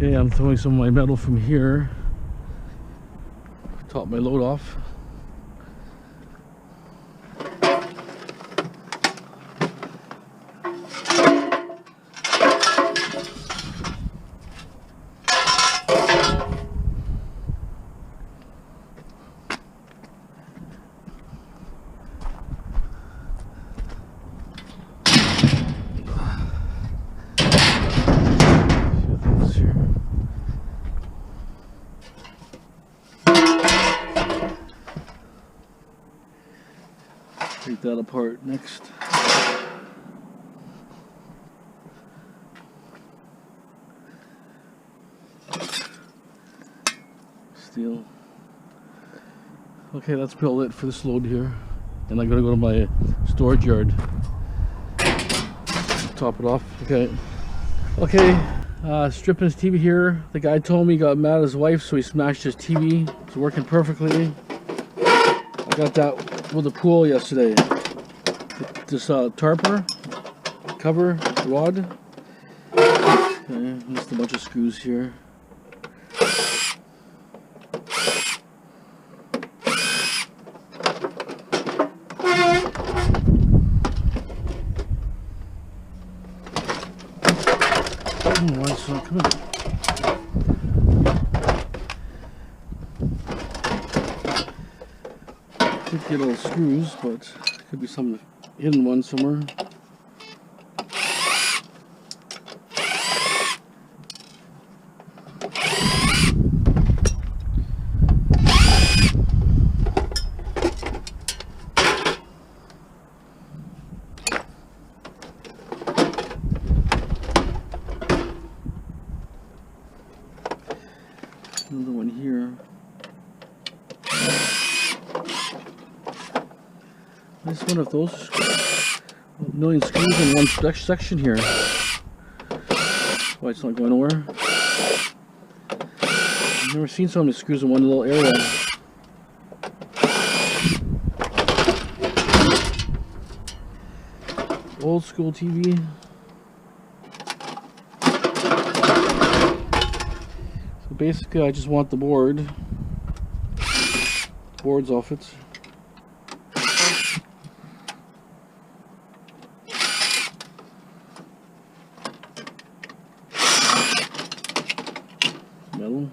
Okay, I'm throwing some of my metal from here. Top my load off. Take that apart next. Steel. Okay, that's about it for this load here. And I'm gonna go to my storage yard. Top it off. Okay. Stripping his TV here. The guy told me he got mad at his wife, so he smashed his TV. It's working perfectly. I got that with the pool yesterday. This tarper, cover, rod. Okay, just a bunch of screws here. Why is it not coming? Could get all screws, but could be some hidden one somewhere. Another one here. I just wonder if those a million screws in one section here. Why it's not going nowhere? I've never seen so many screws in one little area. Old school TV. So basically, I just want the boards off it. Metal.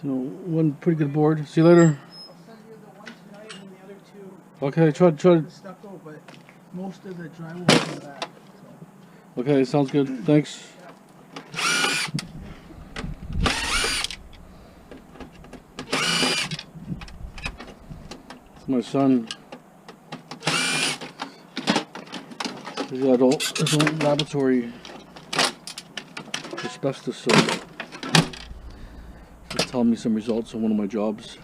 So one pretty good board. See you later. Okay, try The stucco, but most of the drywall is in the back. So. Okay, sounds good. Thanks. It's my son. He's got his own laboratory asbestos, so he's telling me some results on one of my jobs.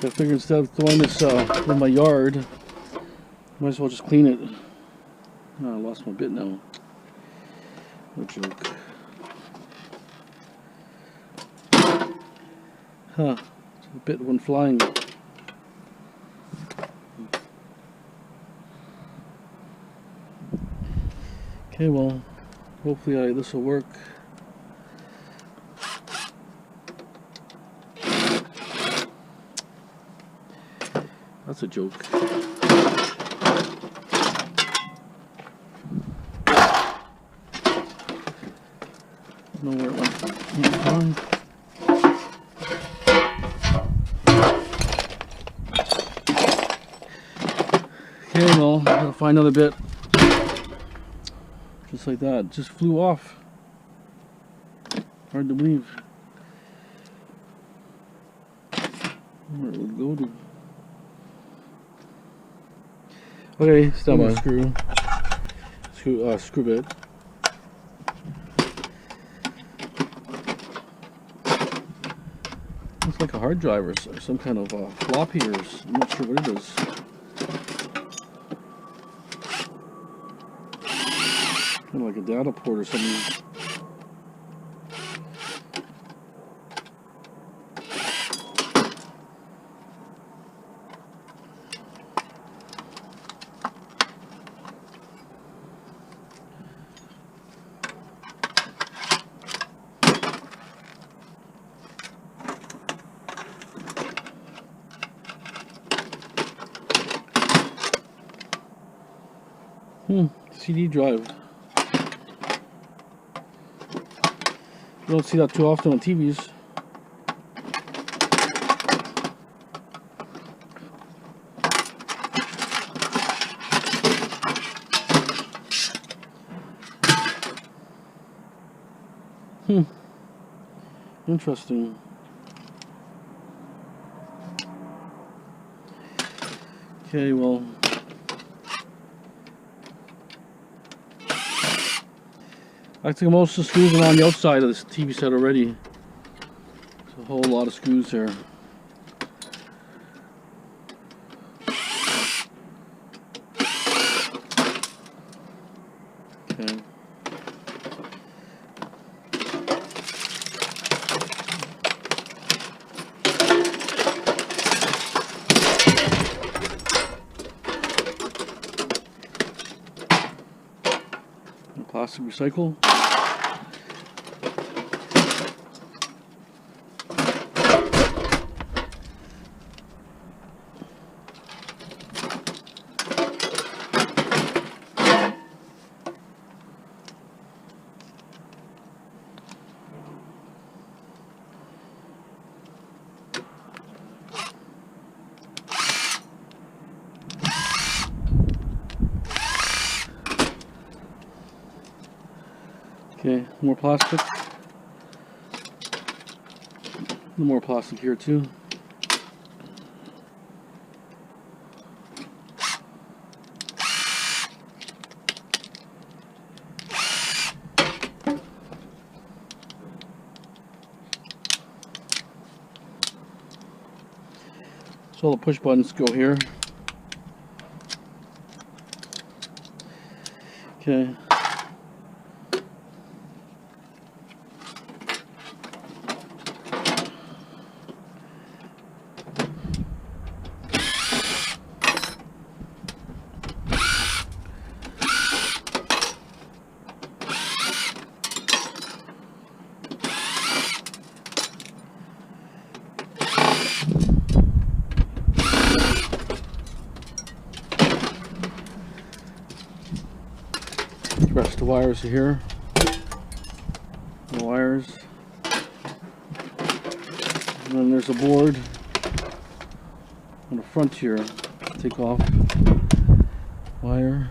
I figured instead of throwing this in my yard, might as well just clean it. Oh, I lost my bit now. What a joke. Huh. A bit went flying. Okay, well, hopefully this will work. That's a joke. Know where it went. Okay, well, I'll find another bit. Just like that. It just flew off. Hard to believe. Where it would go to. Okay, stand by. Screw bit. Looks like a hard drive or some kind of floppy, or I'm not sure what it is. Kind of like a data port or something. CD drive. You don't see that too often on TVs. Interesting. Okay, well, I think most of the screws are on the outside of this TV set already. There's a whole lot of screws here. Okay. Plastic recycle. Okay, more plastic. More plastic here too. So all the push buttons go here. Okay. The rest of the wires are here. The wires. And then there's a board on the front here. Take off wire.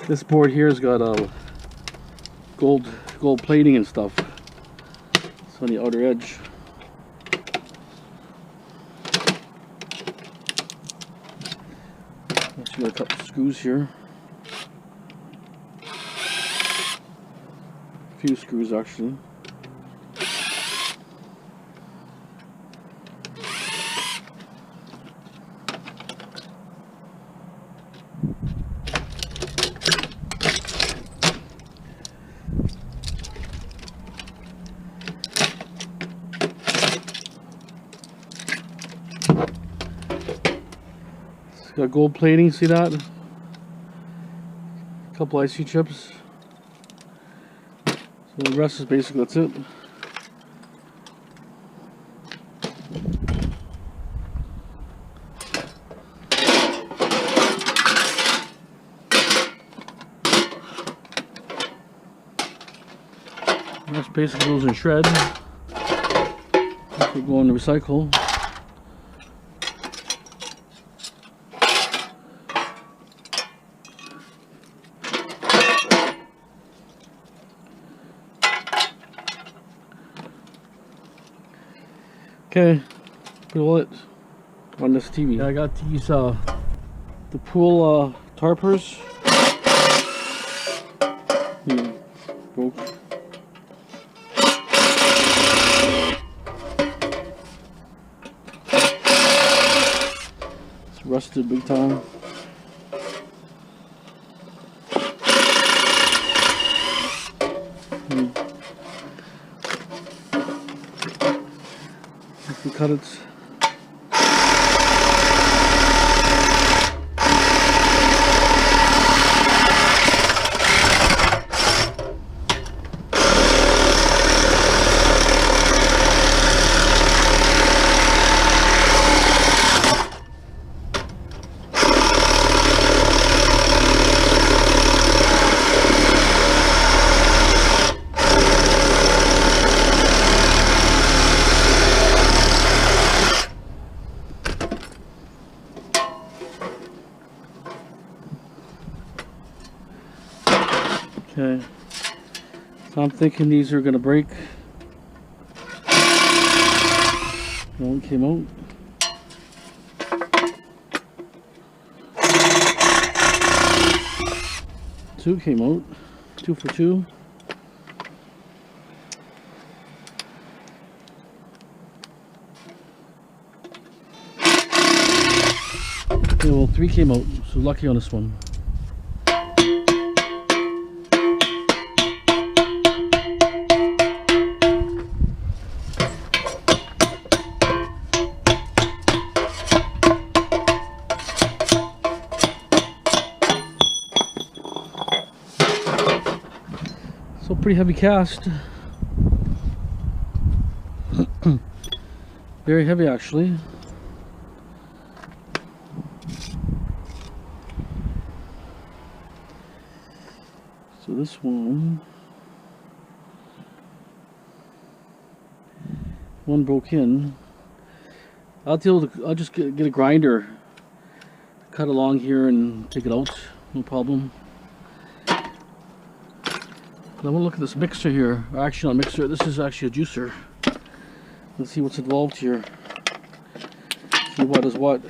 This board here has got a gold plating and stuff. It's on the outer edge. Got a couple screws here. A few screws actually. Got gold plating, see that? A couple IC chips. So the rest is basically, that's it. That's basically goes in shred. We're going to recycle. Okay, pull it on this TV. Yeah, I got these the pool tarpers. Broke. It's rusted big time. If we cut it. Okay, so I'm thinking these are going to break. One came out. Two came out. 2 for 2. Okay, well, 3 came out, so lucky on this one. So pretty heavy cast. Very heavy actually. So this one broke in. I'll just get a grinder, cut along here and take it out, no problem. I want to look at this mixer here. Actually, not mixer. This is actually a juicer. Let's see what's involved here. See what is what.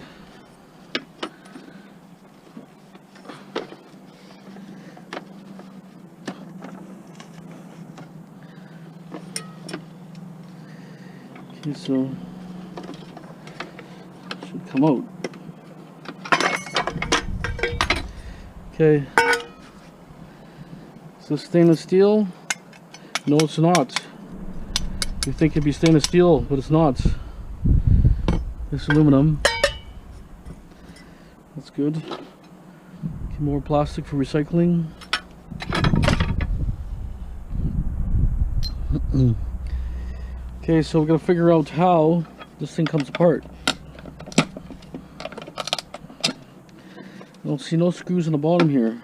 Okay, so should come out. Okay. Is this stainless steel? No, it's not. You think it'd be stainless steel, but it's not. It's aluminum. That's good. Okay, more plastic for recycling. Okay, so we're gonna figure out how this thing comes apart. I don't see no screws in the bottom here.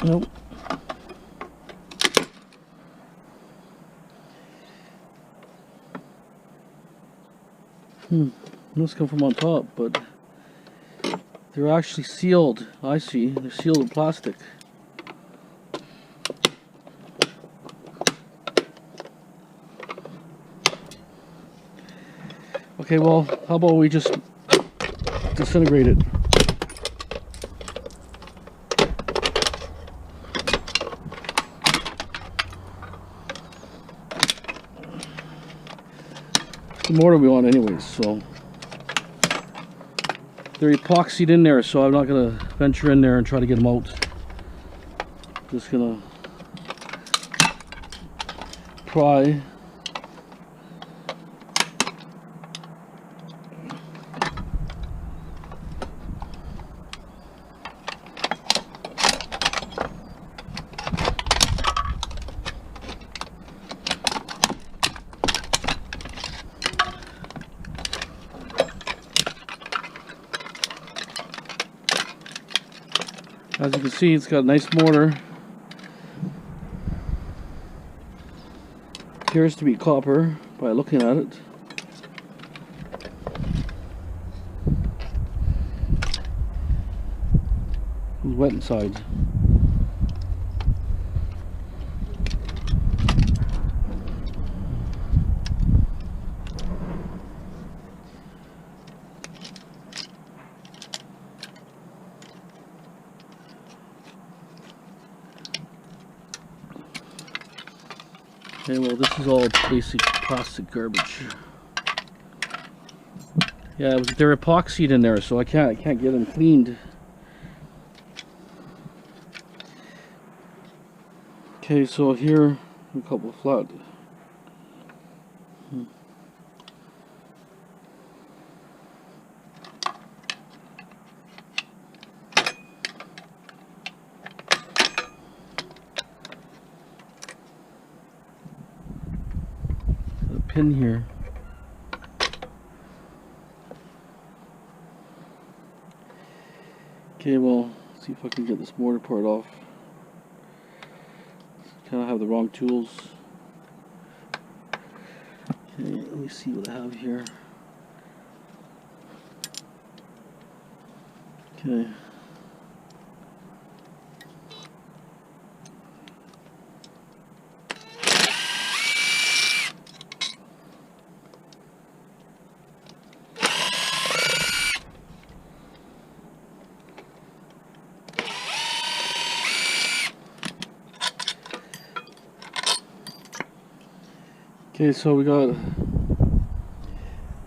Nope. Those come from on top, but they're actually sealed. I see. They're sealed with plastic. Okay, well, how about we just disintegrate it? The mortar we want anyways, so they're epoxied in there, so I'm not gonna venture in there and try to get them out. Just gonna pry. As you can see, it's got a nice mortar. Appears to be copper by looking at it. It's wet inside. Okay, well this is all basic plastic garbage. Yeah, they're epoxied in there, so I can't get them cleaned. Okay, so here a couple of flat. A pin here. Okay, well, see if I can get this mortar part off. Kind of have the wrong tools. Okay, let me see what I have here. Okay. Okay, so we got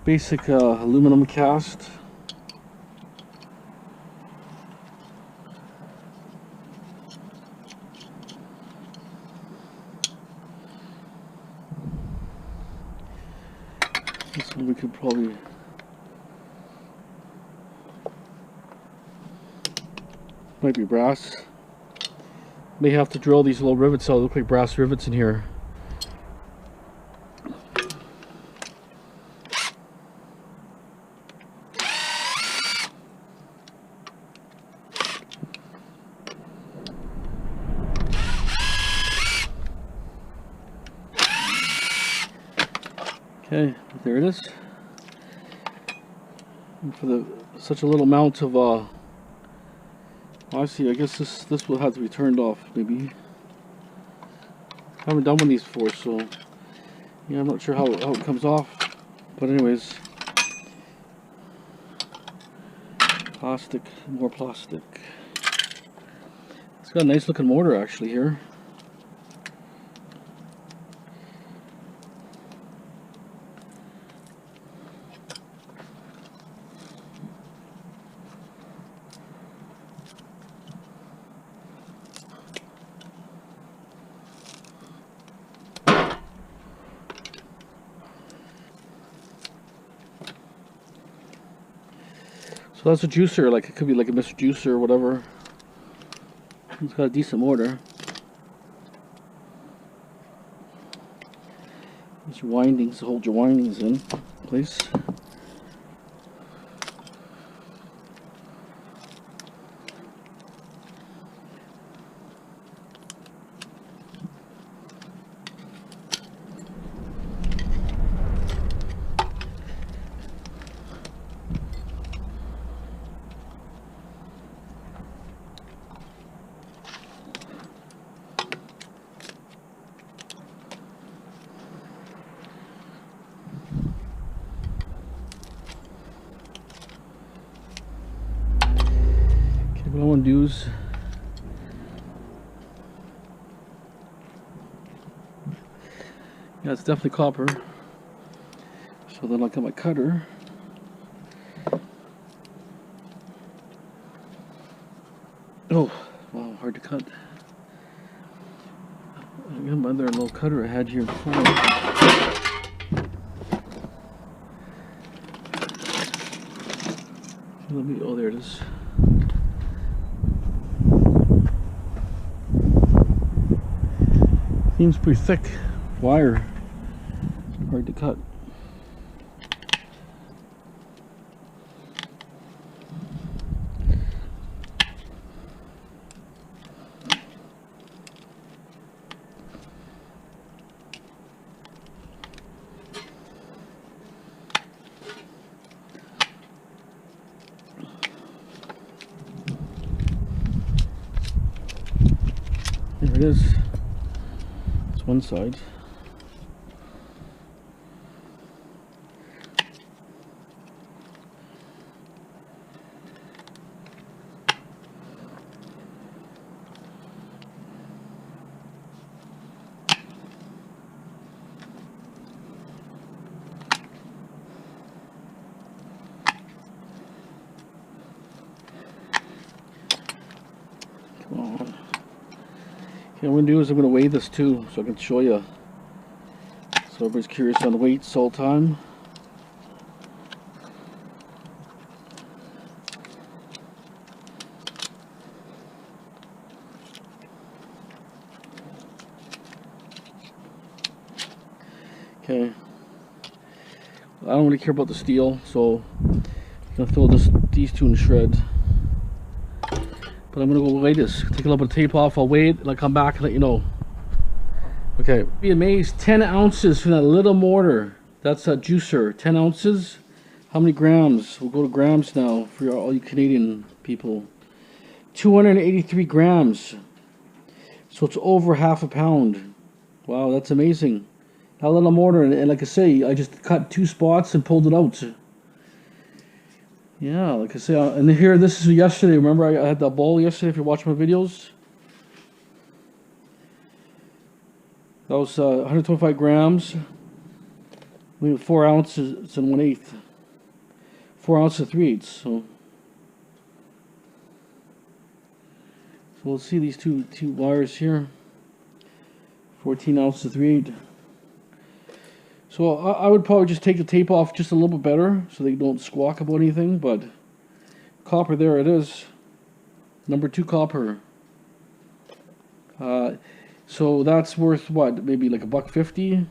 basic aluminum cast. This one we could probably might be brass. May have to drill these little rivets out. They look like brass rivets in here. Okay, there it is. And for such a little amount of I see. I guess this will have to be turned off. Maybe I haven't done one of these before, so yeah, I'm not sure how it comes off. But anyways, plastic, more plastic. It's got a nice looking motor actually here. So that's a juicer, like it could be like a Mr. Juicer or whatever. It's got a decent motor. There's your windings to hold your windings in place. What I want to do is yeah, it's definitely copper. So then I'll get my cutter. Oh, wow, hard to cut. I got my other little cutter I had here before. Let me, oh, there it is. Seems pretty thick wire, hard to cut. There it is. It's one side. Okay, what I'm going to do is I'm going to weigh this too, so I can show you. So everybody's curious on weights all the time. Okay. I don't really care about the steel, so I'm going to throw these two in the shred. But I'm going to go weigh this. Take a little bit of tape off, I'll weigh it, and I'll come back and let you know. Okay, be amazed, 10 ounces from that little mortar. That's a juicer, 10 ounces. How many grams? We'll go to grams now for all you Canadian people. 283 grams. So it's over half a pound. Wow, that's amazing. That little mortar, and like I say, I just cut 2 spots and pulled it out. Yeah, like I say, and here, this is yesterday. Remember I had that bowl yesterday, if you're watching my videos? That was 125 grams. 4 ounces and 1/8. 4 ounces and 3/8. So we'll see these two wires here. 14 ounces and 3/8. So I would probably just take the tape off just a little bit better, so they don't squawk about anything. But copper, there it is. Number 2 copper. So that's worth what? Maybe like $1.50,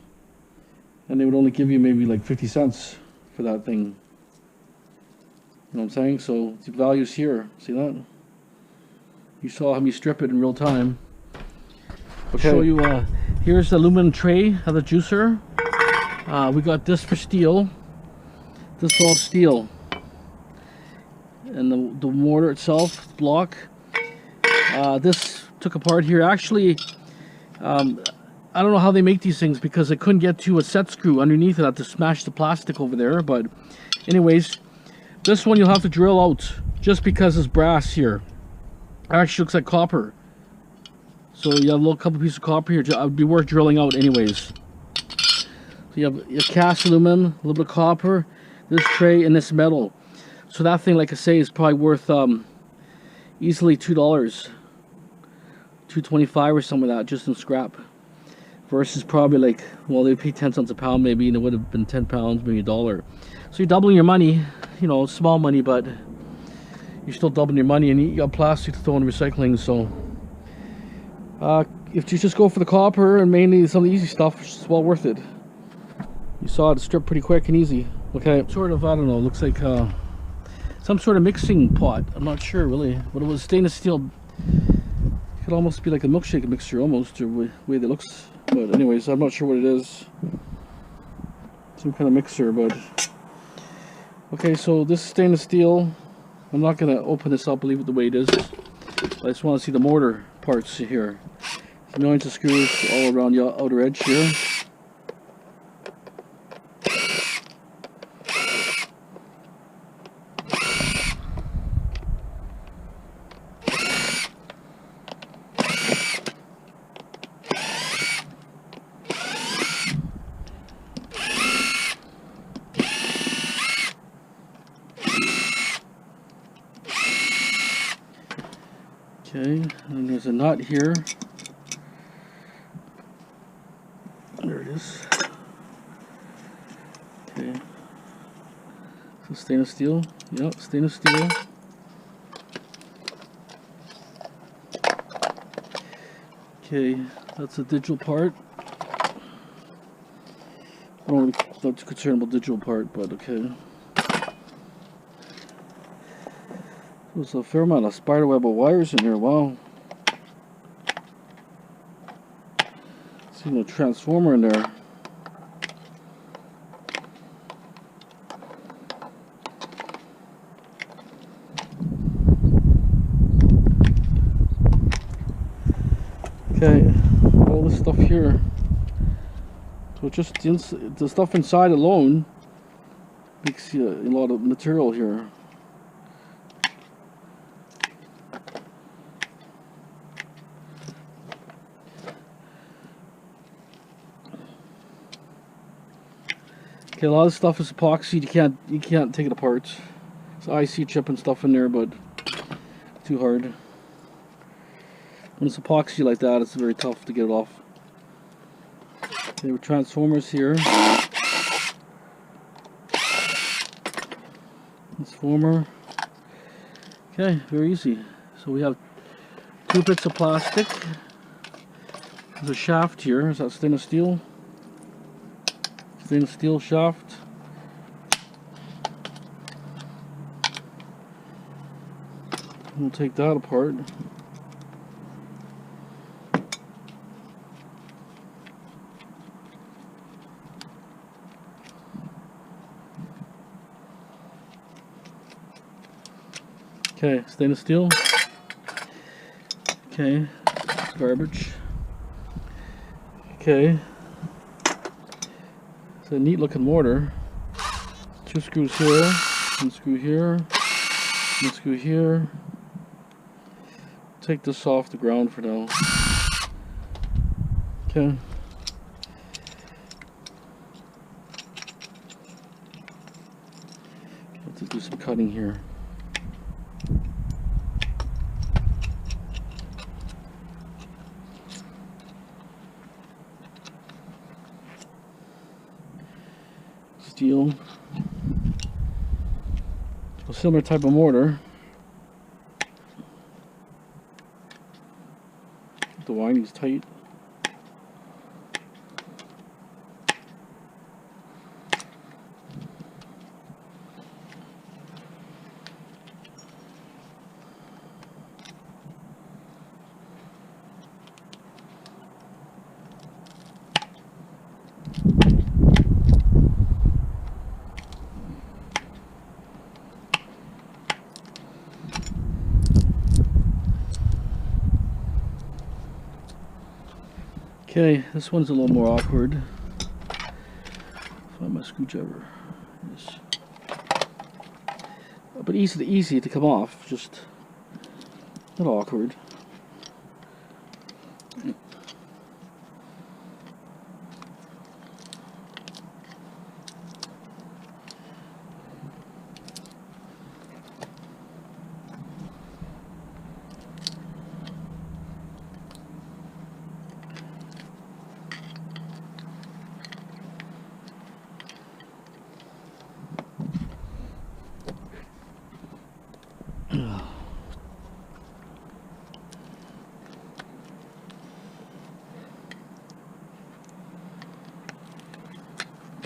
and they would only give you maybe like 50 cents for that thing. You know what I'm saying? So the value's here. See that? You saw me strip it in real time. Okay. Show you. Here's the aluminum tray of the juicer. We got this for steel. This is all steel, and the mortar itself, block. This took apart here. Actually, I don't know how they make these things, because I couldn't get to a set screw underneath it. I had to smash the plastic over there. But anyways, this one you'll have to drill out, just because it's brass here. It actually looks like copper. So you have a little couple pieces of copper here. It would be worth drilling out anyways. So you have your cast aluminum, a little bit of copper, this tray, and this metal. So that thing, like I say, is probably worth easily $2. $2.25 or something like that, just in scrap, versus probably like, well, they pay 10 cents a pound maybe, and it would have been 10 pounds, maybe $1. So you're doubling your money, you know, small money, but you're still doubling your money, and you got plastic to throw in recycling. So if you just go for the copper and mainly some of the easy stuff, it's well worth it. You saw it strip pretty quick and easy. Okay, sort of, I don't know, looks like some sort of mixing pot. I'm not sure really, but it was stainless steel. Could almost be like a milkshake mixture, almost, or the way it looks. But anyways, I'm not sure what it is. Some kind of mixer, but okay. So this is stainless steel. I'm not gonna open this up, leave it the way it is. I just want to see the mortar parts here. Some millions of screws all around the outer edge here. Okay, and there's a nut here. There it is. Okay. So stainless steel. Yep, stainless steel. Okay, that's a digital part. I'm not too concerned about digital part, but okay. There's a fair amount of spiderweb of wires in here. Wow. See a transformer in there. Okay, all this stuff here. So just the stuff inside alone makes you a lot of material here. Okay, a lot of stuff is epoxy. You can't take it apart. It's IC chip and stuff in there, but too hard. When it's epoxy like that, it's very tough to get it off. Okay, with transformers here. Transformer. Okay, very easy. So we have 2 bits of plastic. There's a shaft here. Is that stainless steel? Stainless steel shaft. We'll take that apart. Okay, stainless steel. Okay, it's garbage. Okay, it's a neat looking mortar. 2 screws here, 1 screw here, 1 screw here. Take this off the ground for now. Okay. Have to do some cutting here. Steel. A similar type of mortar. The winding's tight. Okay, this one's a little more awkward. Find my screwdriver. Yes. But easy to come off, just a little awkward.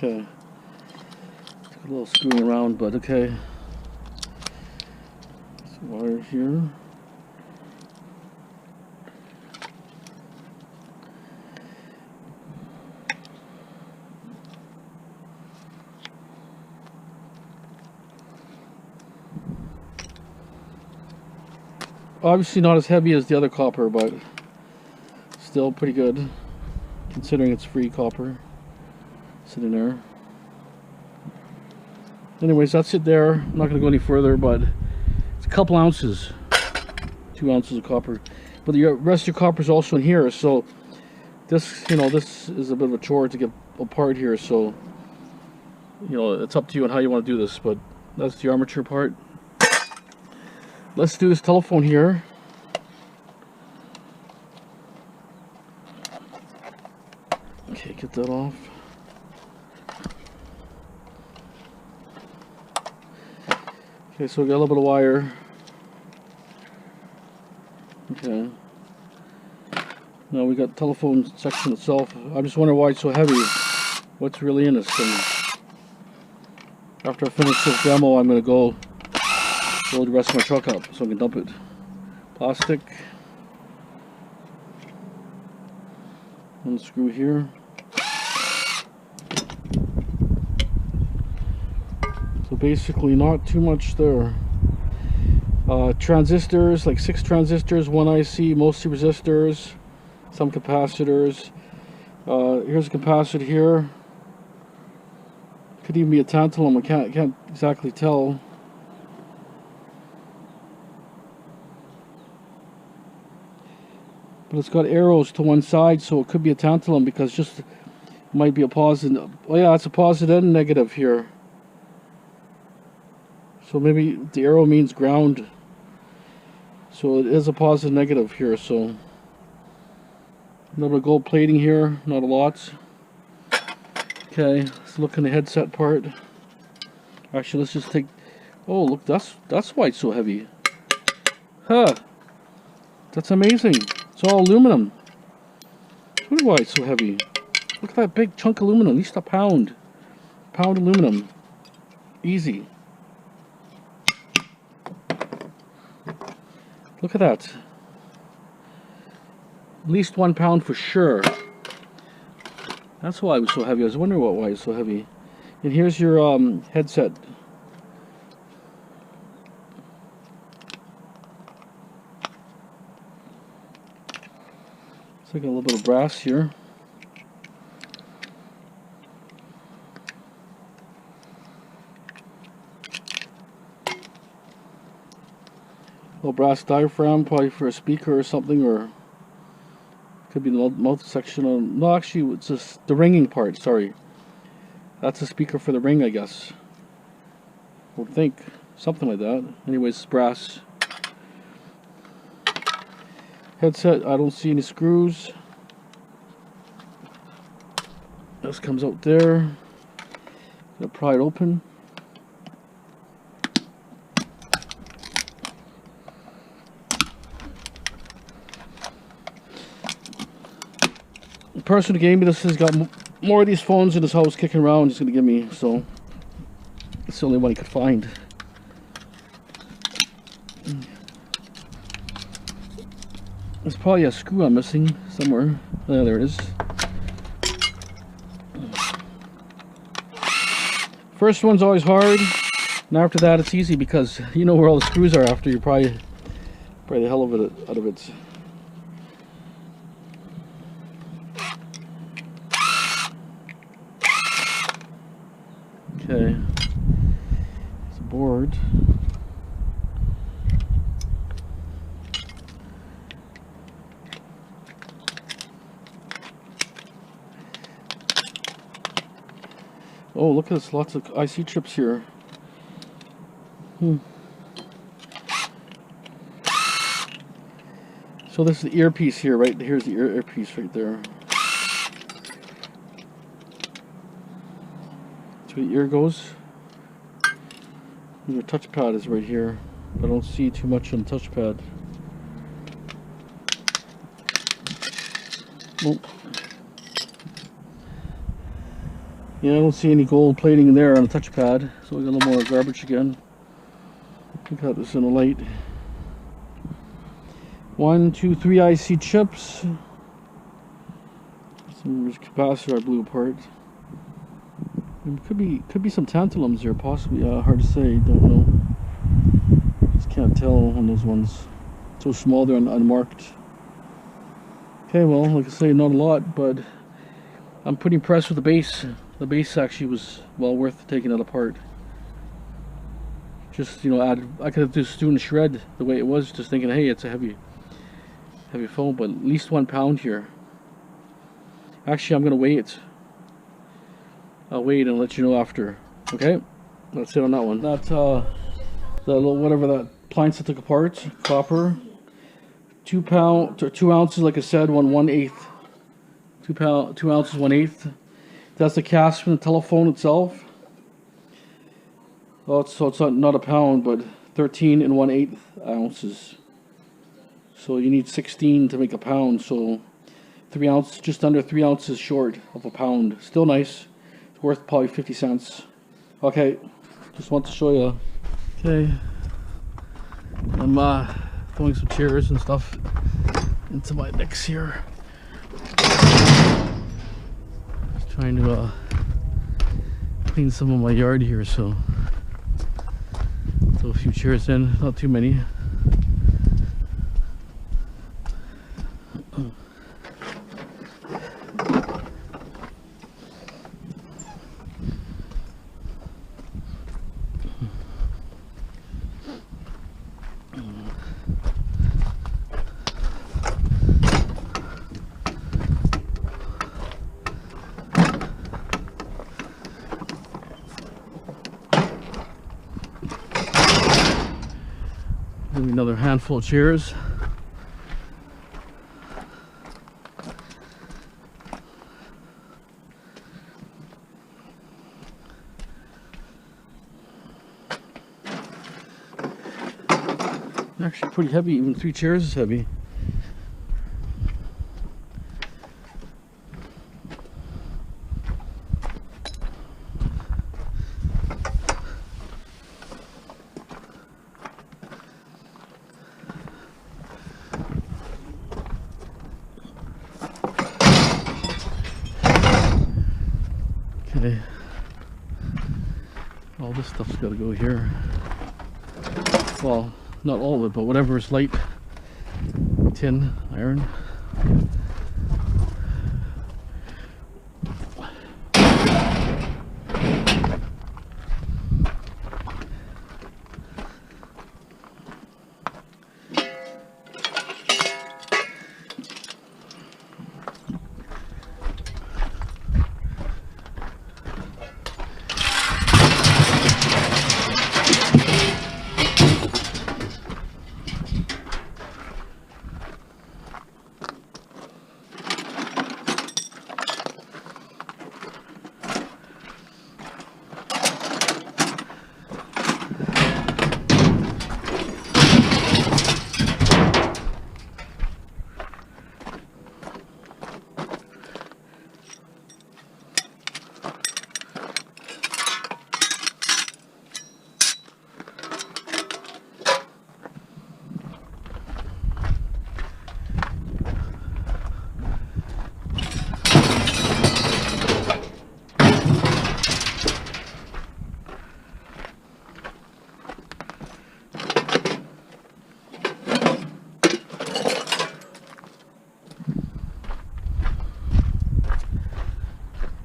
Okay, a little screwing around, but okay. Some wire here. Obviously not as heavy as the other copper, but still pretty good considering it's free copper sitting there. Anyways, that's it there. I'm not going to go any further, but it's a couple ounces, 2 ounces of copper. But the rest of your copper is also in here, so this, you know, this is a bit of a chore to get apart here. So, you know, it's up to you on how you want to do this. But that's the armature part. Let's do this telephone here. Okay, get that off. Okay, so we got a little bit of wire. Okay. Now we got the telephone section itself. I'm just wondering why it's so heavy. What's really in this thing? After I finish this demo, I'm going to go load the rest of my truck up so I can dump it. Plastic. One screw here. So basically not too much there. Transistors, like 6 transistors, 1 IC, mostly resistors, some capacitors. Here's a capacitor here. Could even be a tantalum, I can't exactly tell. But it's got arrows to one side, so it could be a tantalum because just might be a positive. Oh yeah, it's a positive and negative here. So maybe the arrow means ground. So it is a positive negative here, so A little bit of gold plating here, not a lot. Okay, let's look in the headset part. Actually, let's just take... Oh, look, that's why it's so heavy. Huh. That's amazing. It's all aluminum. That's why it's so heavy. Look at that big chunk of aluminum, at least a pound. Pound aluminum. Easy. Look at that. At least 1 pound for sure. That's why it was so heavy. I was wondering why it was so heavy. And here's your headset. So I got a little bit of brass here. Little brass diaphragm, probably for a speaker or something, or could be the mouth section on. No, actually, it's just the ringing part. Sorry, that's a speaker for the ring, I guess. I would think something like that. Anyways, it's brass. Headset. I don't see any screws. This comes out there. Gonna pry it open. The person who gave me this has got more of these phones in his house kicking around. He's gonna give me, so it's the only one he could find. There's probably a screw I'm missing somewhere. Oh, there it is. First one's always hard, and after that it's easy because you know where all the screws are after. You're probably the hell of it out of it. Okay, it's a board. Oh, look at this, lots of IC chips here. So this is the earpiece here, right? Here's the earpiece right there. That's where the ear goes. And the touchpad is right here. I don't see too much on the touchpad. Nope. Yeah, I don't see any gold plating in there on the touchpad, so we got a little more garbage again. We got this in the light. 1, 2, 3 IC chips. Some capacitor I blew apart. It could be some tantalums there, possibly. Hard to say. Don't know. Just can't tell on those ones. So small, they're unmarked. Okay, well, like I say, not a lot, but I'm pretty impressed with the base. The base actually was well worth taking it apart. Just, you know, I could have just doing a shred the way it was, just thinking, hey, it's a heavy phone, but at least 1 pound here. Actually, I'm gonna weigh it. I'll weigh it and let you know after. Okay, that's it on that one. That the little whatever that appliance I took apart, copper, 2 pound or 2 ounces, like I said, 1/8. 2 ounces 1/8. That's the cast from the telephone itself. Oh, so it's not a pound, but 13 1/8 ounces. So you need 16 to make a pound. So 3 ounces, just under 3 ounces short of a pound. Still nice. It's worth probably 50 cents. Okay, just want to show you. Okay, I'm throwing some chairs and stuff into my mix here. Trying to clean some of my yard here, so throw a few chairs in, not too many. Maybe another handful of chairs. Actually pretty heavy, even 3 chairs is heavy. Okay, all this stuff's got to go here. Well, not all of it, but whatever is light, tin, iron.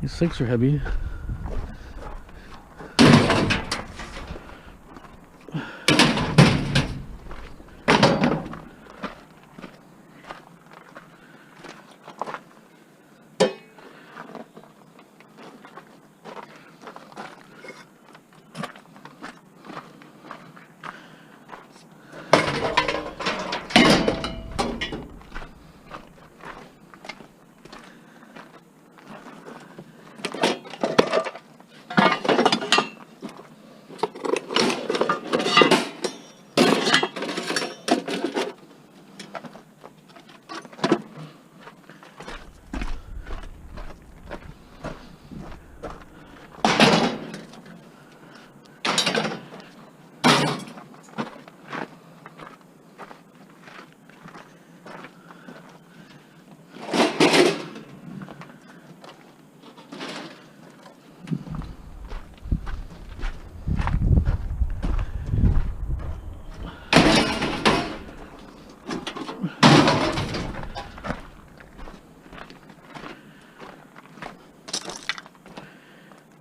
These sinks are heavy.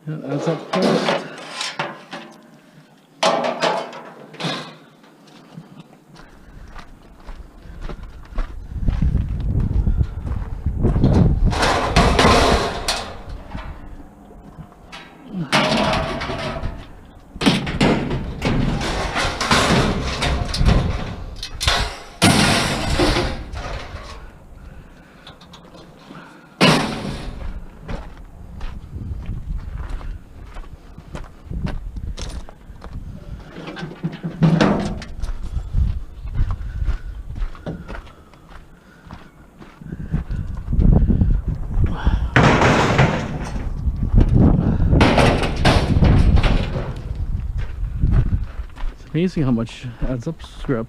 Yeah, that's up first. Amazing how much adds up scrap.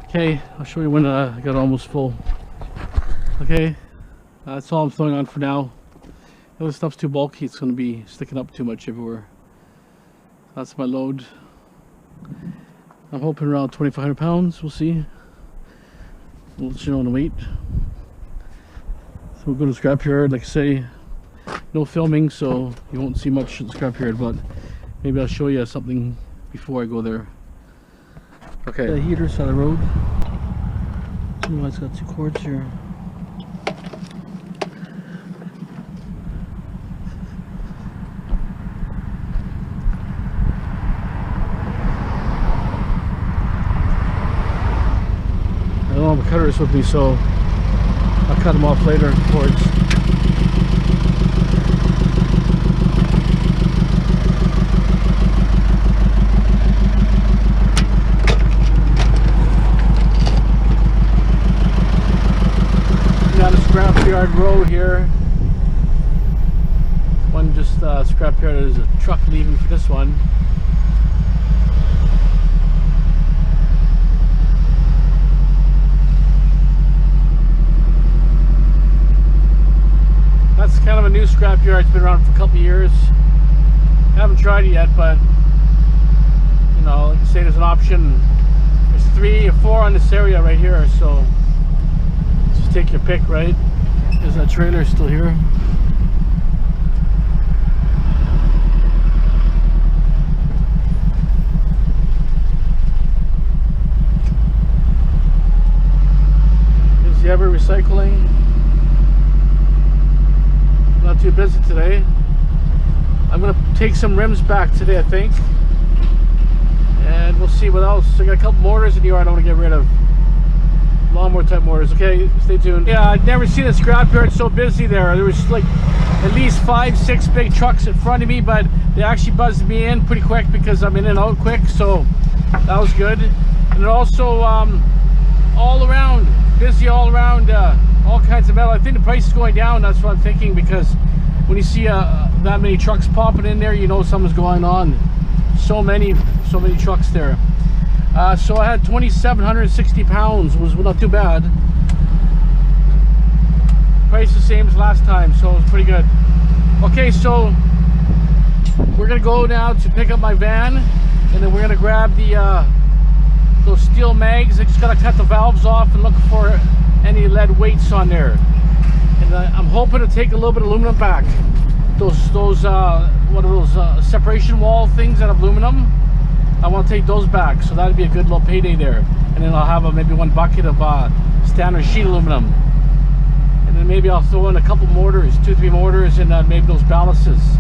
Okay, I'll show you when I got almost full. Okay, that's all I'm throwing on for now. The other stuff's too bulky, it's going to be sticking up too much everywhere. That's my load. I'm hoping around 2,500 pounds, we'll see. We'll let you know in the weight. So we'll go to the scrapyard, like I say, no filming, so you won't see much at the scrapyard, but maybe I'll show you something before I go there. Okay. The heater side of the road. Oh, it's got 2 cords here. cutters with me, so I'll cut them off later towards. Got a scrapyard row here. One just scrapyard. There's a truck leaving for this one. That's kind of a new scrapyard. It's been around for a couple of years. Haven't tried it yet, but you know, like I say, there's an option. There's 3 or 4 on this area right here, so just take your pick, right? Is that trailer still here? Is he ever recycling? Not too busy today. I'm gonna take some rims back today, I think, and we'll see what else. I got a couple motors in the yard I want to get rid of. Lawnmower type motors. Okay, stay tuned. Yeah, I'd never seen a scrapyard so busy there. There was like at least 5, 6 big trucks in front of me, but they actually buzzed me in pretty quick because I'm in and out quick, so that was good. And also all around, busy all around, all kinds of metal. I think the price is going down. That's what I'm thinking, because when you see that many trucks popping in there, you know something's going on. So many trucks there. So I had 2,760 pounds, was not too bad. Price the same as last time, so it was pretty good. Okay, so we're gonna go now to pick up my van, and then we're gonna grab the those steel mags. I just gotta cut the valves off and look for any lead weights on there. And I'm hoping to take a little bit of aluminum back. Those what are those separation wall things that have aluminum? I want to take those back, so that'd be a good little payday there. And then I'll have maybe 1 bucket of standard sheet aluminum, and then maybe I'll throw in a couple mortars, 2 or 3 mortars, and maybe those ballasts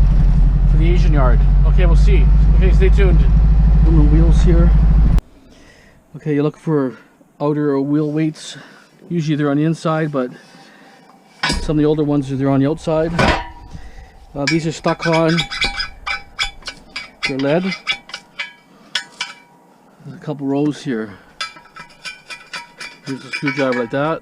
for the Asian yard. Okay, we'll see. Okay, stay tuned. Aluminum wheels here. Okay, you look for outer wheel weights. Usually they're on the inside, but some of the older ones they're on the outside. These are stuck on. They're lead. There's a couple rows here. Here's a screwdriver like that.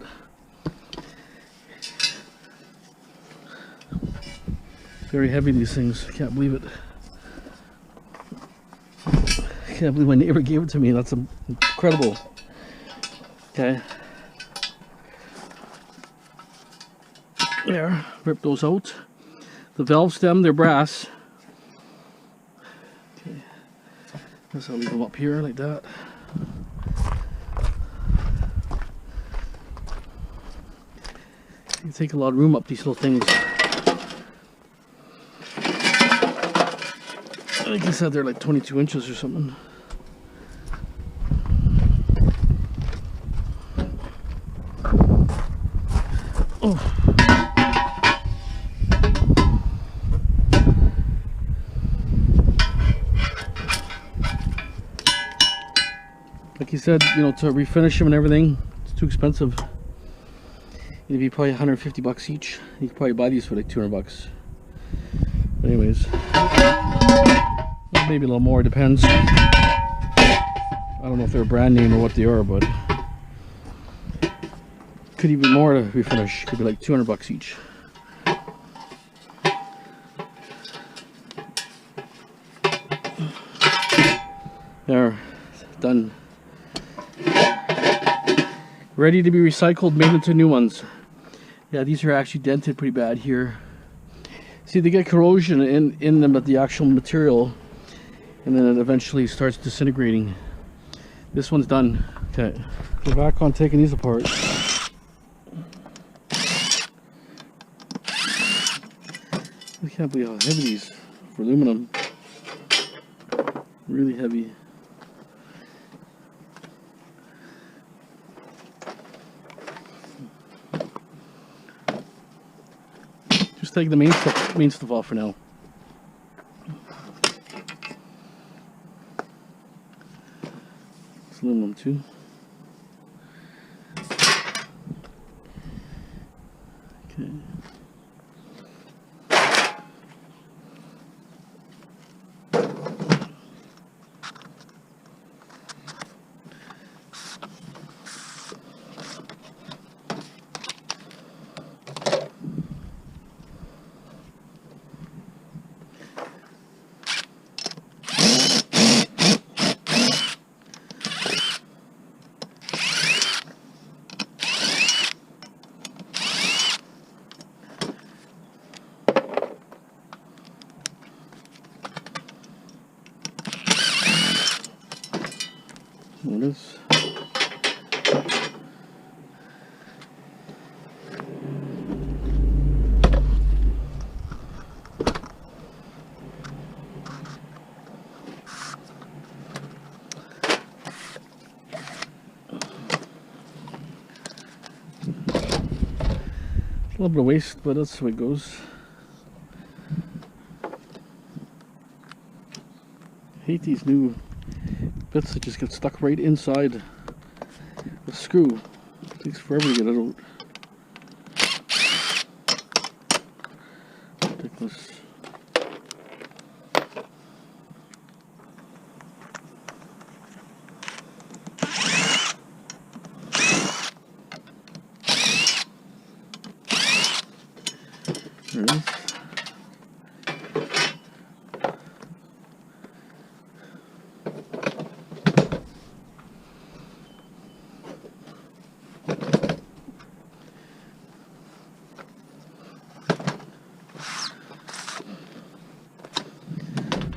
Very heavy, these things. I can't believe it. I can't believe my neighbor gave it to me. That's incredible. Okay. There. Rip those out. The valve stem, they're brass. Okay. Guess I'll leave them up here like that. You take a lot of room up these little things. I think I said they're like 22 inches or something. Oh. Like he said, you know, to refinish them and everything, it's too expensive. It'd be probably 150 bucks each. You could probably buy these for like 200 bucks. But anyways, maybe a little more, depends. I don't know if they're a brand name or what they are, but could even more to refinish. Could be like 200 bucks each. There, done. Ready to be recycled, made into new ones. Yeah, these are actually dented pretty bad here. See, they get corrosion in them at the actual material, and then it eventually starts disintegrating. This one's done. Okay, we're back on taking these apart. I can't believe how heavy these for aluminum. Really heavy. Just take the main stuff off for now. It's aluminum too. There it is. A little bit of waste, but that's the way it goes. I hate these new bits that just get stuck right inside the screw. It takes forever to get it out. Ridiculous. There it is.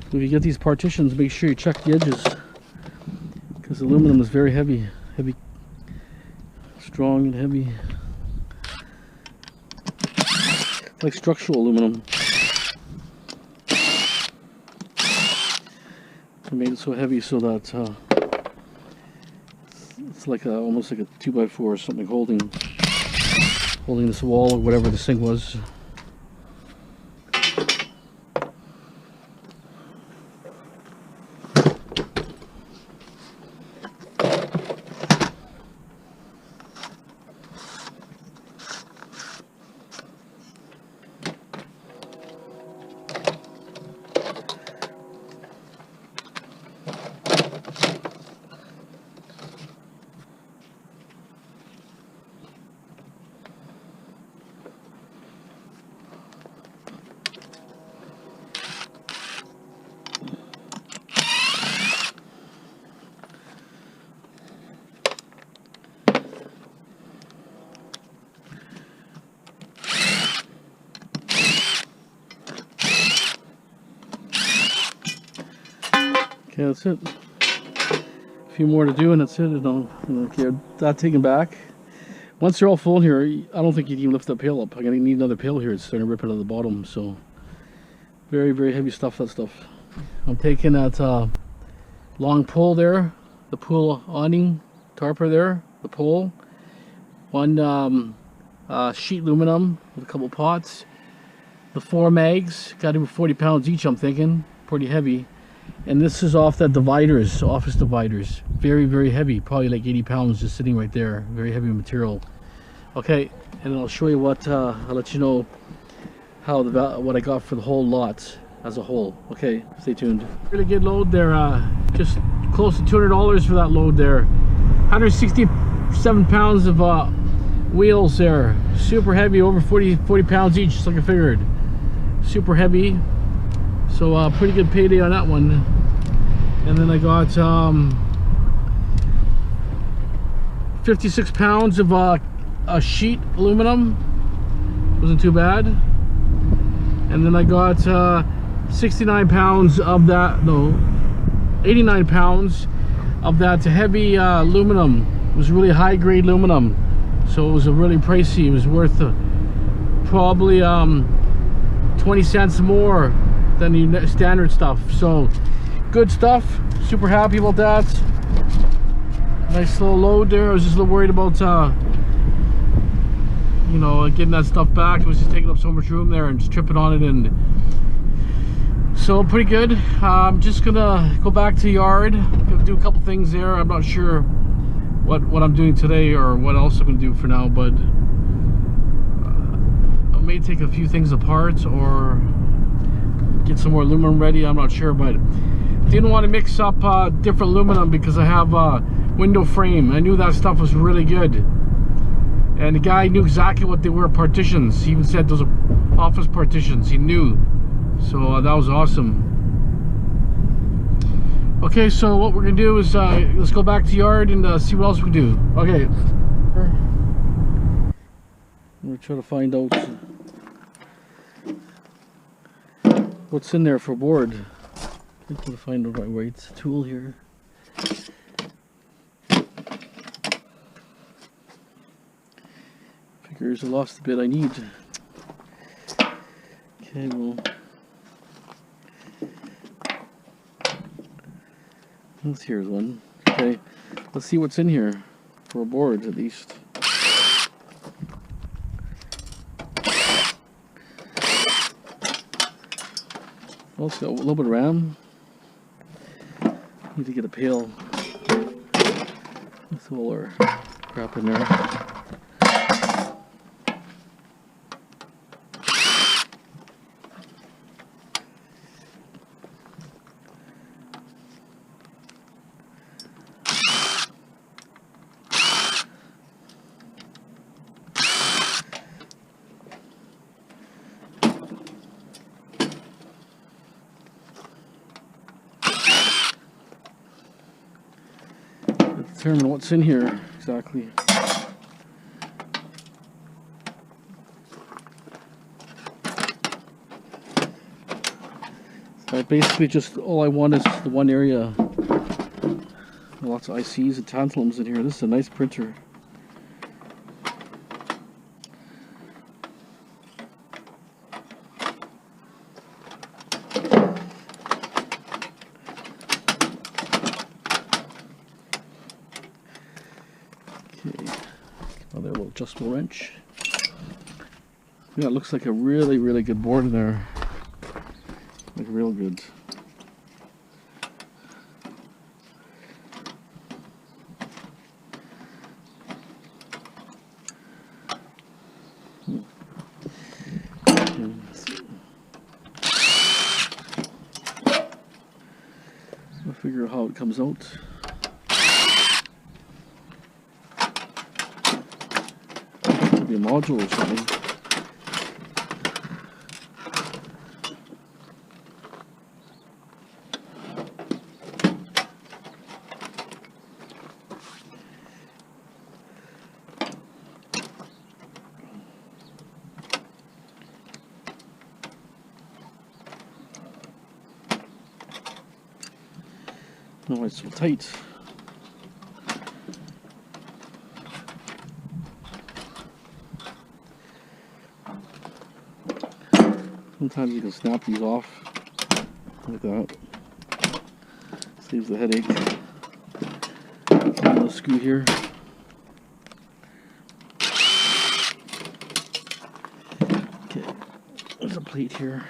If you get these partitions, make sure you check the edges, because aluminum is very heavy, strong and heavy, like structural aluminum. I made it so heavy so that it's like almost like a 2x4 or something holding this wall or whatever this thing was. Okay, that's it. A few more to do and that's it. Okay, that taken back. Once they're all full here, I don't think you can even lift that pail up. I'm gonna need another pail here. It's starting to rip out of the bottom. So very, very heavy stuff, that stuff. I'm taking that long pole there, the pool awning tarper there, the pole. One sheet aluminum with a couple pots. The 4 mags, got to be 40 pounds each, I'm thinking. Pretty heavy. And this is off the dividers, office dividers. Very, very heavy, probably like 80 pounds just sitting right there. Very heavy material. Okay, and I'll show you what, I'll let you know how what I got for the whole lot as a whole. Okay, stay tuned. Really good load there, just close to $200 for that load there. 167 pounds of wheels there. Super heavy, over 40 pounds each, just like I figured. Super heavy. So pretty good payday on that one. And then I got 56 pounds of a sheet aluminum. Wasn't too bad. And then I got 69 pounds of that, no, 89 pounds of that heavy aluminum. It was really high grade aluminum. So it was a really pricey. It was worth probably 20 cents more than the standard stuff. So good stuff, super happy about that. Nice little load there. I was just a little worried about you know, getting that stuff back. It was just taking up so much room there and just tripping on it, and so pretty good. I'm just gonna go back to the yard, gonna do a couple things there. I'm not sure what I'm doing today or what else I'm gonna do for now, but I may take a few things apart or get some more aluminum ready. I'm not sure, but didn't want to mix up different aluminum because I have window frame. I knew that stuff was really good, and the guy knew exactly what they were, partitions. He even said those are office partitions. He knew, so that was awesome. Okay, so what we're gonna do is let's go back to the yard and see what else we can do. Okay, we're trying to find out what's in there for board. I'm trying to find the right tool here. Appears I lost the bit I need. Okay, well, here's one. Okay, let's see what's in here for a board at least. Oh, it's got a little bit of RAM. Need to get a pail. Let's throw all our crap in there. Determine what's in here exactly. So basically just all I want is the one area. Lots of ICs and tantalums in here. This is a nice printer. Another little adjustable wrench. Yeah, it looks like a really, really good board in there. Like real good. I'll figure out how it comes out. A module or something. Oh, it's so tight. Sometimes you can snap these off like that. Saves the headache. Another screw here. Okay, there's a plate here.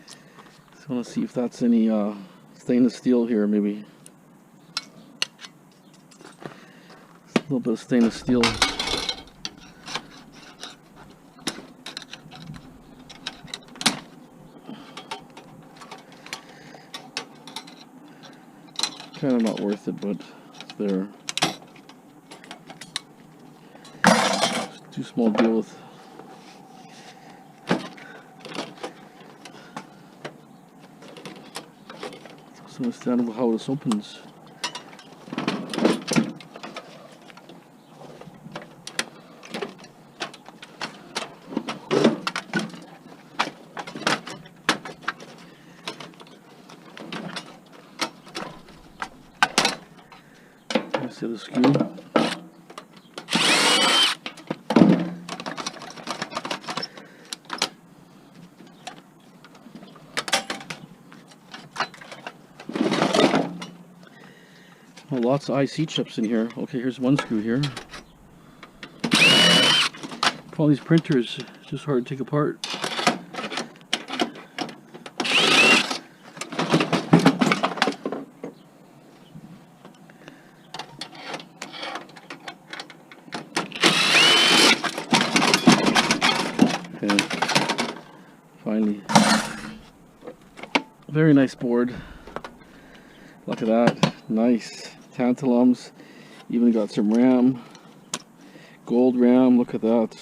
So I want to see if that's any stainless steel here, maybe. A little bit of stainless steel. Kind of not worth it, but it's there. It's too small to deal with. It's understandable how this opens. See the screw. Oh, lots of IC chips in here. Okay, here's one screw here. All these printers, it's just hard to take apart. Finally, very nice board. Look at that, nice tantalums. Even got some RAM, gold RAM. Look at that,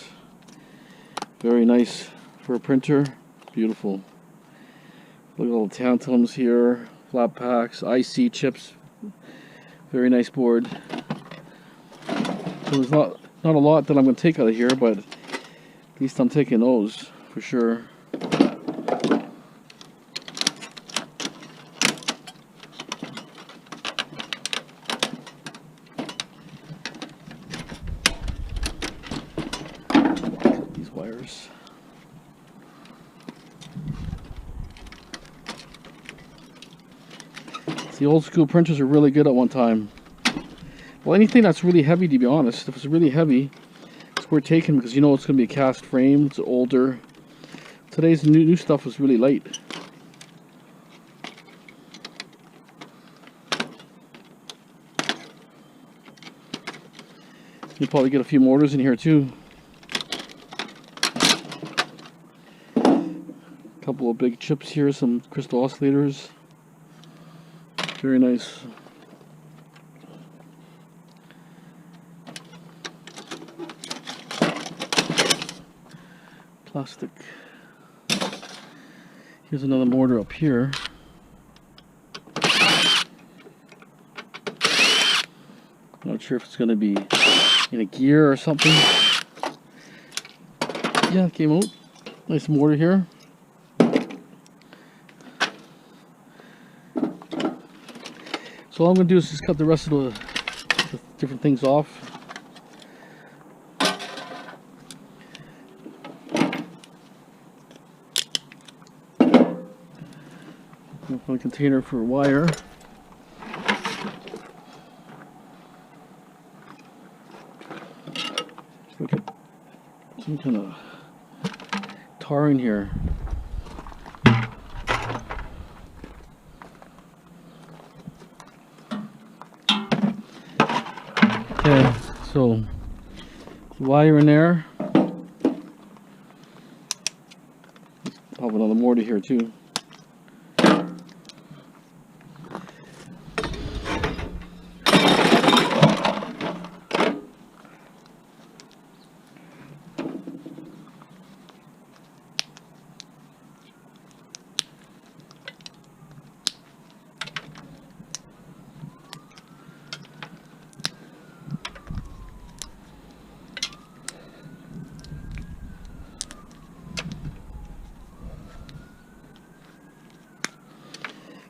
very nice for a printer. Beautiful. Look at all the tantalums here, flat packs, IC chips. Very nice board. So there's not a lot that I'm going to take out of here, but at least I'm taking those for sure. The old school printers are really good at one time. Well, anything that's really heavy, to be honest, if it's really heavy, it's worth taking because you know it's going to be a cast frame, it's older. Today's new stuff is really light. You'll probably get a few motors in here too. A couple of big chips here, some crystal oscillators. Very nice. Plastic. Here's another motor up here. Not sure if it's going to be in a gear or something. Yeah, it came out. Nice motor here. So all I'm going to do is just cut the rest of the different things off. A container for wire. Look at some kind of tar in here. Okay, so wire in there. I'll have another mortar here too.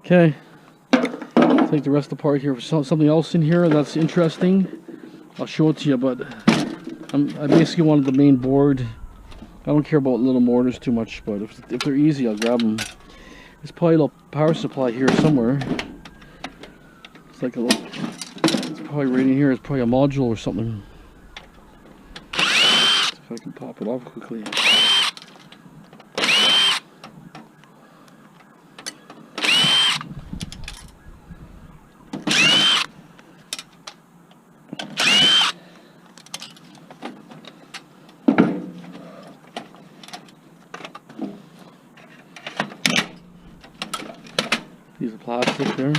Okay, take the rest apart here for something else in here that's interesting. I'll show it to you, but I basically wanted the main board. I don't care about little mortars too much, but if they're easy, I'll grab them. There's probably a little power supply here somewhere. It's like a little, it's probably right in here. It's probably a module or something. If I can pop it off quickly. Piece of plastic there.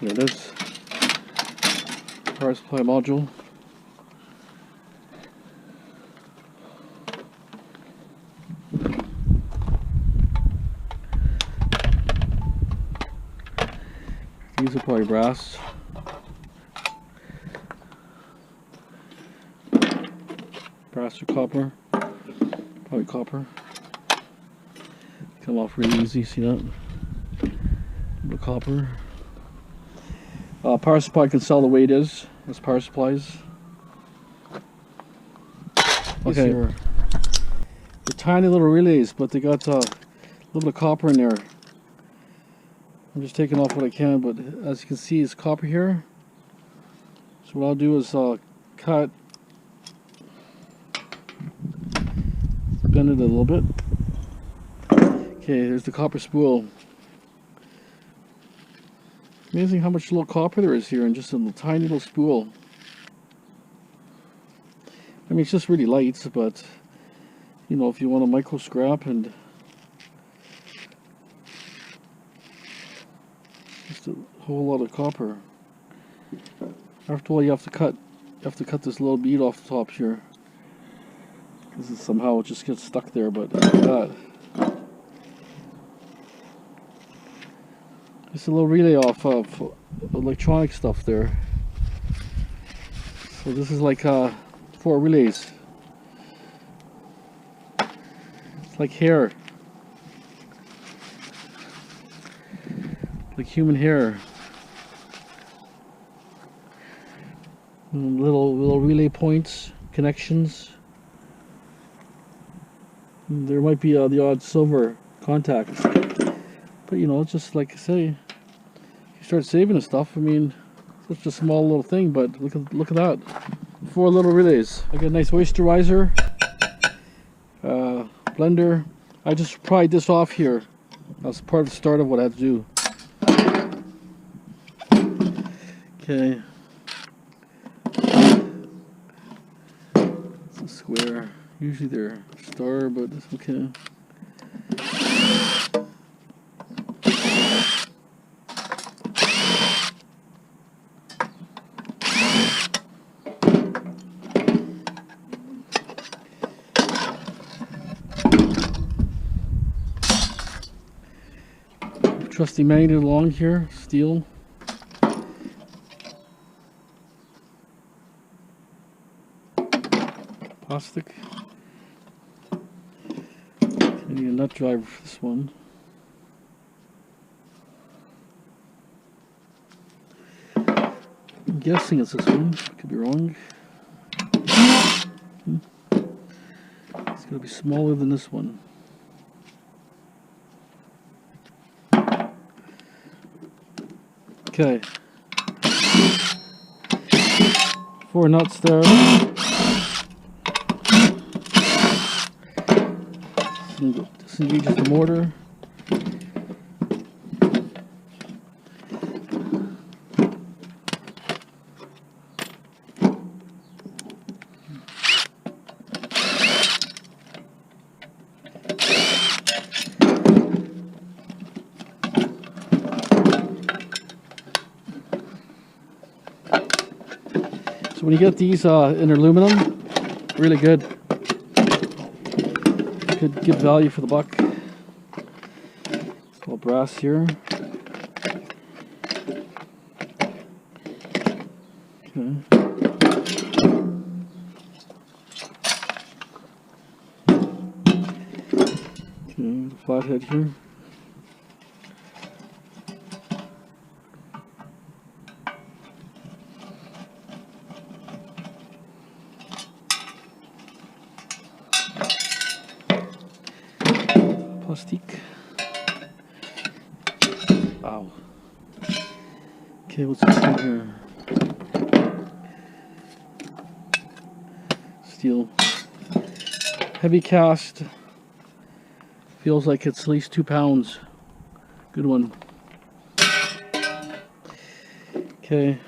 There it is. Power supply module. These are probably brass. Brass or copper. Probably copper. Come off really easy, see that? The copper. Power supply can sell the way it is. That's power supplies. Okay. They're tiny little relays, but they got a little bit of copper in there. I'm just taking off what I can, but as you can see, it's copper here. So what I'll do is cut, bend it a little bit. Okay, there's the copper spool. Amazing how much little copper there is here in just a little tiny little spool. I mean, it's just really light, but you know, if you want a micro scrap and just a whole lot of copper. After all, you have to cut this little bead off the top here, because somehow it just gets stuck there. But look at that. Just a little relay off of electronic stuff there. So this is like 4 relays. It's like hair. Like human hair. And little relay points, connections. And there might be the odd silver contact. But you know, just like I say, start saving and stuff. I mean, it's just a small little thing, but look at that. 4 little relays. I got a nice oysterizer, blender. I just pried this off here. That's part of the start of what I had to do. Okay. It's a square. Usually they're star, but it's okay. Trusty magnet along here, steel. Plastic. I need a nut driver for this one. I'm guessing it's this one. Could be wrong. It's going to be smaller than this one. Okay. 4 nuts there. Disengage the mortar. So when you get these in aluminum, really good. Good value for the buck. It's all brass here. Okay. Okay, flathead here. Plastic. Wow. Okay, what's this in here? Steel. Heavy cast. Feels like it's at least 2 pounds. Good one. Okay.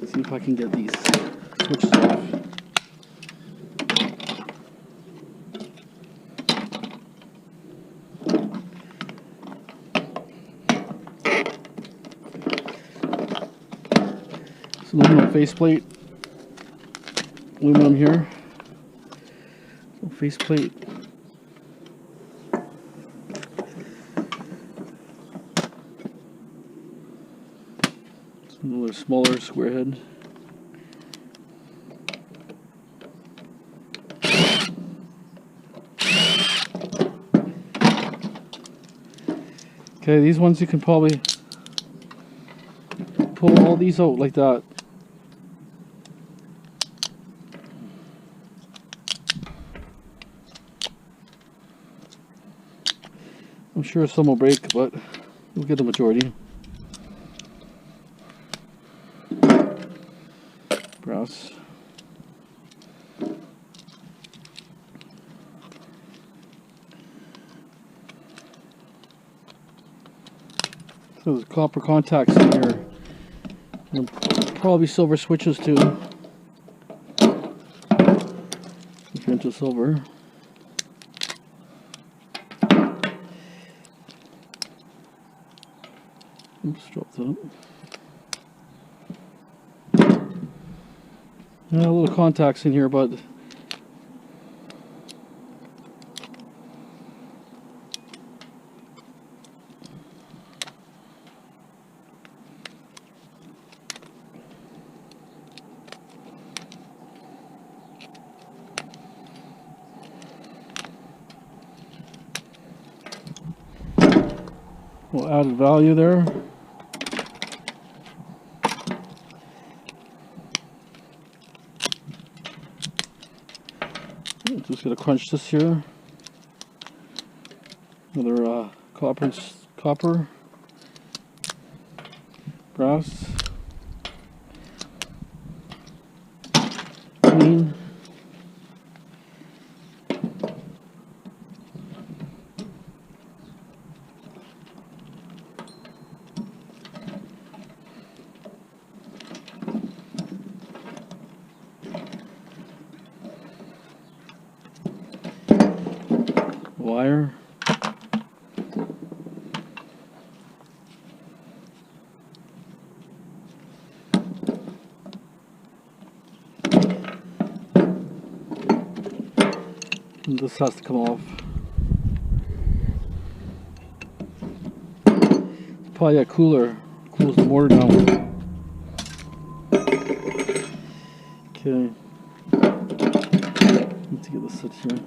See if I can get these switches off. It's aluminum faceplate. Aluminum here. So faceplate. Another smaller square head. Okay, these ones you can probably pull all these out like that. I'm sure some will break, but we'll get the majority. Brass. So there's copper contacts in here. And probably silver switches too. If you're into silver. Oops, dropped that. Yeah, little contacts in here, but well, added value there. Just gonna crunch this here. Another copper, brass, clean. Wire. And this has to come off. It's probably a cooler. Cools the motor down. Okay. Need to get this set here.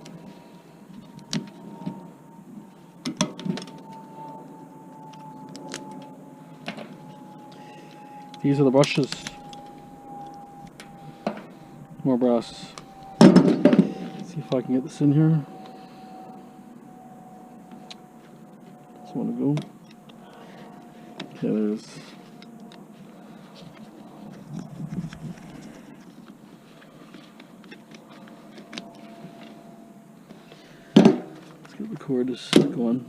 These are the brushes. More brass. See if I can get this in here. Just want to go. Okay, there's. Let's get the cord going.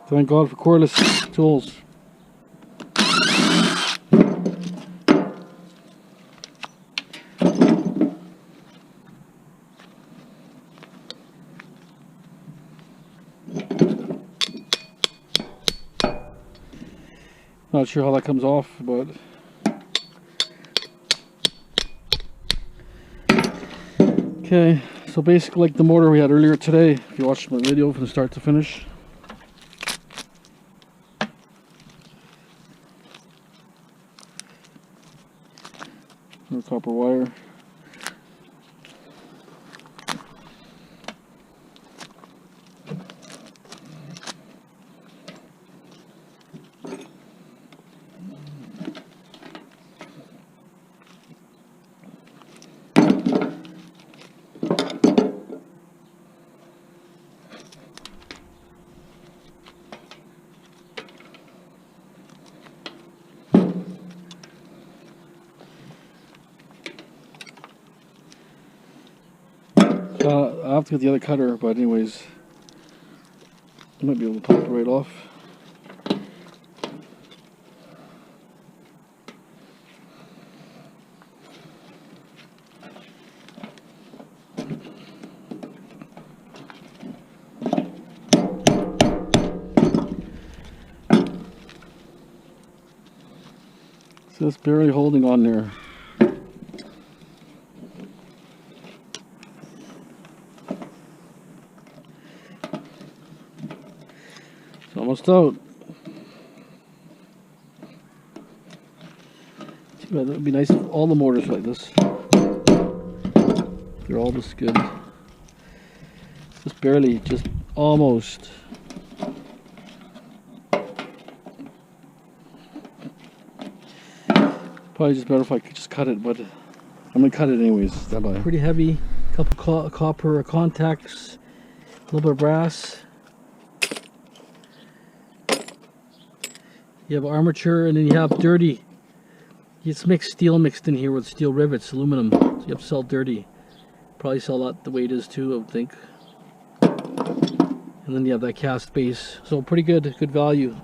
Thank God for cordless tools. Not sure how that comes off, but okay. So basically, like the motor we had earlier today, if you watched my video from the start to finish. More copper wire. I have to get the other cutter, but anyways, I might be able to pop it right off. So it's barely holding on there. Almost out. Too bad. That would be nice if all the motors like this. They're all just good. Just barely, just almost. Probably just better if I could just cut it, but I'm gonna cut it anyways. Pretty heavy. Couple copper contacts, a little bit of brass. You have armature, and then you have dirty. It's mixed steel mixed in here with steel rivets, aluminum. So you have to sell dirty. Probably sell that the way it is too, I would think. And then you have that cast base. So pretty good value.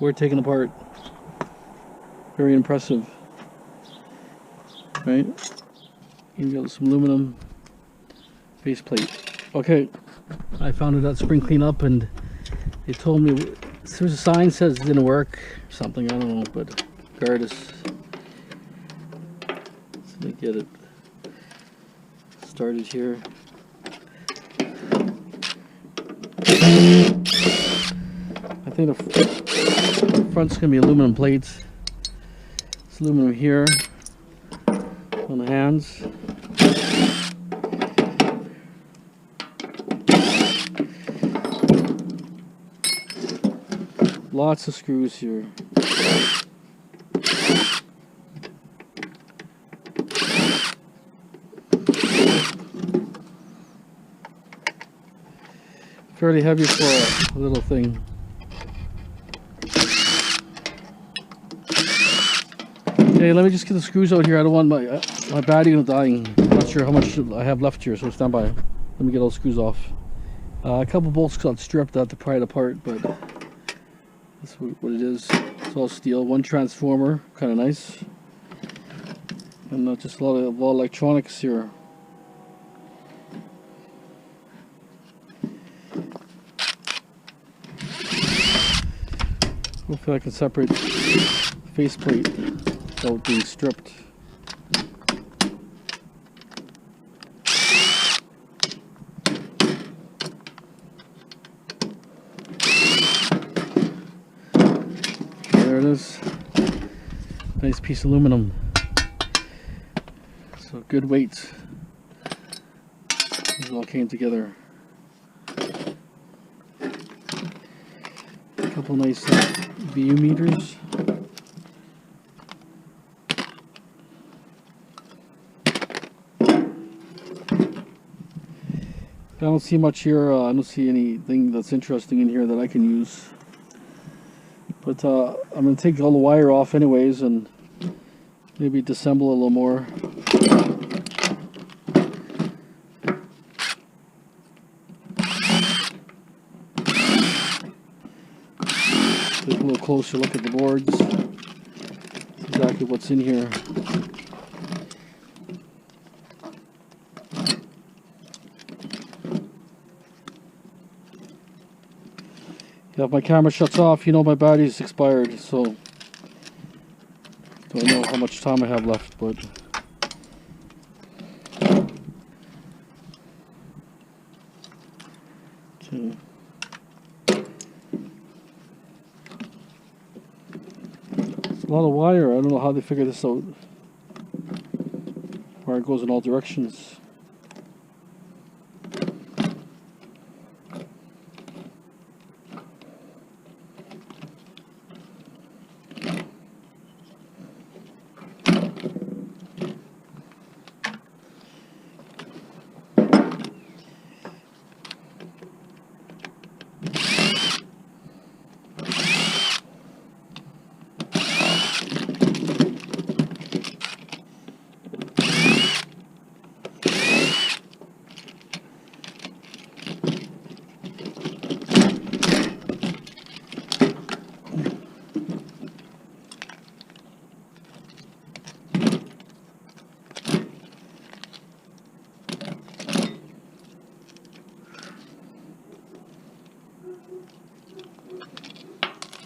We're taken apart. Very impressive. Right? You got some aluminum base plate. Okay, I found it at Spring Cleanup, and they told me there's a sign says it didn't work or something, I don't know, but regardless, let me get it started here. I think the front's gonna be aluminum plates. It's aluminum here on the hands. Lots of screws here. fairly heavy for a little thing. Okay, let me just get the screws out here. I don't want my battery dying. I'm not sure how much I have left here, so stand by. Let me get all the screws off. A couple bolts got stripped. I have to pry it apart, but that's what it is. It's all steel. One transformer, kind of nice, and just a lot of electronics here. Hopefully I can separate the faceplate without being stripped. There it is. Nice piece of aluminum. So good weight. It all came together. A couple nice VU meters. I don't see much here. I don't see anything that's interesting in here that I can use. But I'm going to take all the wire off anyways and maybe disassemble a little more. Take a little closer look at the boards. See exactly what's in here. Yeah, if my camera shuts off, you know my battery's expired, so don't know how much time I have left, but okay. It's a lot of wire. I don't know how they figure this out. Wire goes in all directions.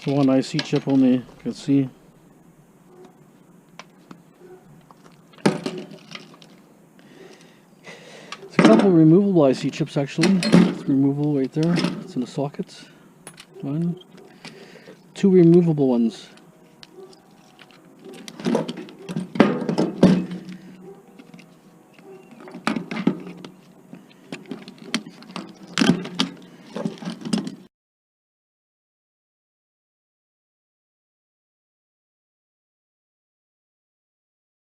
So one IC chip only, you can see. It's a couple of removable IC chips actually. It's removable right there. It's in the socket. One. Two removable ones.